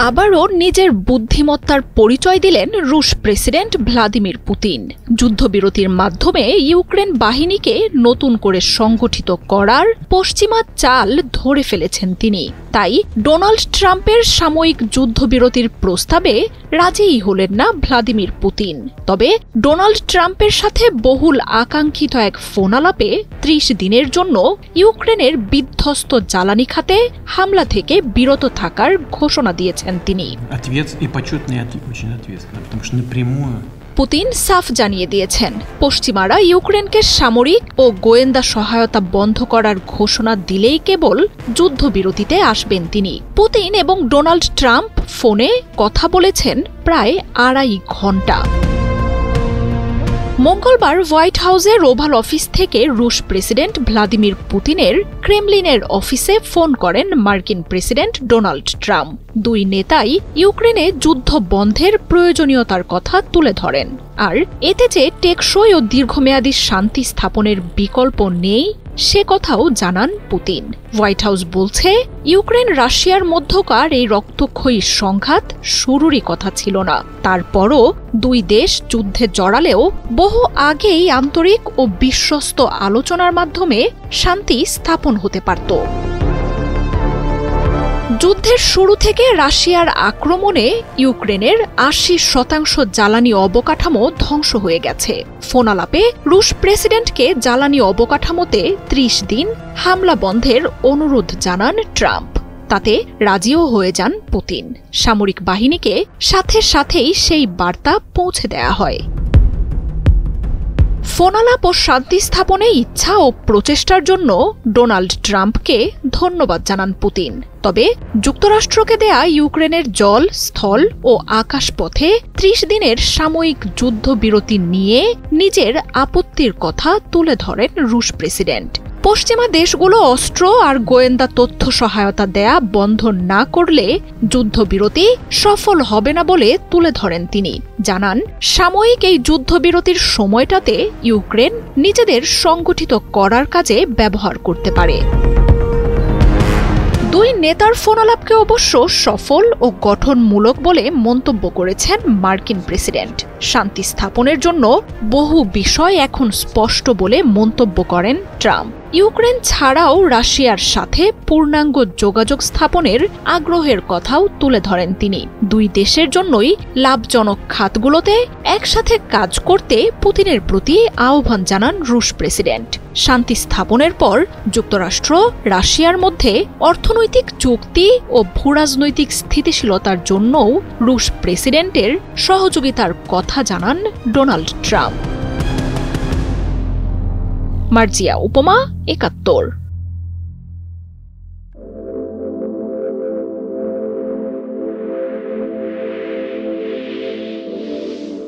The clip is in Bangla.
আবারও নিজের বুদ্ধিমত্তার পরিচয় দিলেন রুশ প্রেসিডেন্ট ভ্লাদিমির পুতিন। যুদ্ধবিরতির মাধ্যমে ইউক্রেন বাহিনীকে নতুন করে সংগঠিত করার পশ্চিমা চাল ধরে ফেলেছেন তিনি। তাই ডোনাল্ড ট্রাম্পের সাময়িক যুদ্ধবিরতির প্রস্তাবে রাজিই হলেন না ভ্লাদিমির পুতিন। তবে ডোনাল্ড ট্রাম্পের সাথে বহুল আকাঙ্ক্ষিত এক ফোনালাপে ৩০ দিনের জন্য ইউক্রেনের বিধ্বস্ত জ্বালানি খাতে হামলা থেকে বিরত থাকার ঘোষণা দিয়েছেন তিনি। পুতিন সাফ জানিয়ে দিয়েছেন, পশ্চিমারা ইউক্রেনকে সামরিক ও গোয়েন্দা সহায়তা বন্ধ করার ঘোষণা দিলেই কেবল যুদ্ধবিরতিতে আসবেন তিনি। পুতিন এবং ডোনাল্ড ট্রাম্প ফোনে কথা বলেছেন প্রায় ২.৫ ঘণ্টা। মঙ্গলবার হোয়াইট হাউসের ওভাল অফিস থেকে রুশ প্রেসিডেন্ট ভ্লাদিমির পুতিনের ক্রেমলিনের অফিসে ফোন করেন মার্কিন প্রেসিডেন্ট ডোনাল্ড ট্রাম্প। দুই নেতাই ইউক্রেনে যুদ্ধ বন্ধের প্রয়োজনীয়তার কথা তুলে ধরেন, আর এতে যে টেকসই ও দীর্ঘমেয়াদী শান্তি স্থাপনের বিকল্প নেই সে কথাও জানান পুতিন। হোয়াইট হাউস বলছে, ইউক্রেন রাশিয়ার মধ্যকার এই রক্তক্ষয়ী সংঘাত শুরুরই কথা ছিল না। তারপরও দুই দেশ যুদ্ধে জড়ালেও বহু আগেই আন্তরিক ও বিশ্বস্ত আলোচনার মাধ্যমে শান্তি স্থাপন হতে পারত। যুদ্ধের শুরু থেকে রাশিয়ার আক্রমণে ইউক্রেনের ৮০% জ্বালানি অবকাঠামো ধ্বংস হয়ে গেছে। ফোনালাপে রুশ প্রেসিডেন্টকে জ্বালানি অবকাঠামোতে ৩০ দিন হামলা বন্ধের অনুরোধ জানান ট্রাম্প। তাতে রাজিও হয়ে যান পুতিন। সামরিক বাহিনীকে সাথে সাথেই সেই বার্তা পৌঁছে দেয়া হয়। ফোনালাপ ও শান্তি স্থাপনে ইচ্ছা ও প্রচেষ্টার জন্য ডোনাল্ড ট্রাম্পকে ধন্যবাদ জানান পুতিন। তবে যুক্তরাষ্ট্রকে দেয়া ইউক্রেনের জল, স্থল ও আকাশপথে ৩০ দিনের সাময়িক যুদ্ধবিরতি নিয়ে নিজের আপত্তির কথা তুলে ধরেন রুশ প্রেসিডেন্ট। পশ্চিমা দেশগুলো অস্ত্র আর গোয়েন্দা তথ্য সহায়তা দেয়া বন্ধ না করলে যুদ্ধবিরতি সফল হবে না বলে তুলে ধরেন তিনি। জানান, সাময়িক এই যুদ্ধবিরতির সময়টাতে ইউক্রেন নিজেদের সংগঠিত করার কাজে ব্যবহার করতে পারে। দুই নেতার ফোনালাপকে অবশ্য সফল ও গঠনমূলক বলে মন্তব্য করেছেন মার্কিন প্রেসিডেন্ট। শান্তি স্থাপনের জন্য বহু বিষয় এখন স্পষ্ট বলে মন্তব্য করেন ট্রাম্প। ইউক্রেন ছাড়াও রাশিয়ার সাথে পূর্ণাঙ্গ যোগাযোগ স্থাপনের আগ্রহের কথাও তুলে ধরেন তিনি। দুই দেশের জন্যই লাভজনক খাতগুলোতে একসাথে কাজ করতে পুতিনের প্রতি আহ্বান জানান রুশ প্রেসিডেন্ট। শান্তি স্থাপনের পর যুক্তরাষ্ট্র রাশিয়ার মধ্যে অর্থনৈতিক চুক্তি ও ভূরাজনৈতিক স্থিতিশীলতার জন্যও রুশ প্রেসিডেন্টের সহযোগিতার কথা জানান ডোনাল্ড ট্রাম্প। মার্জিয়া উপমা, ৭১।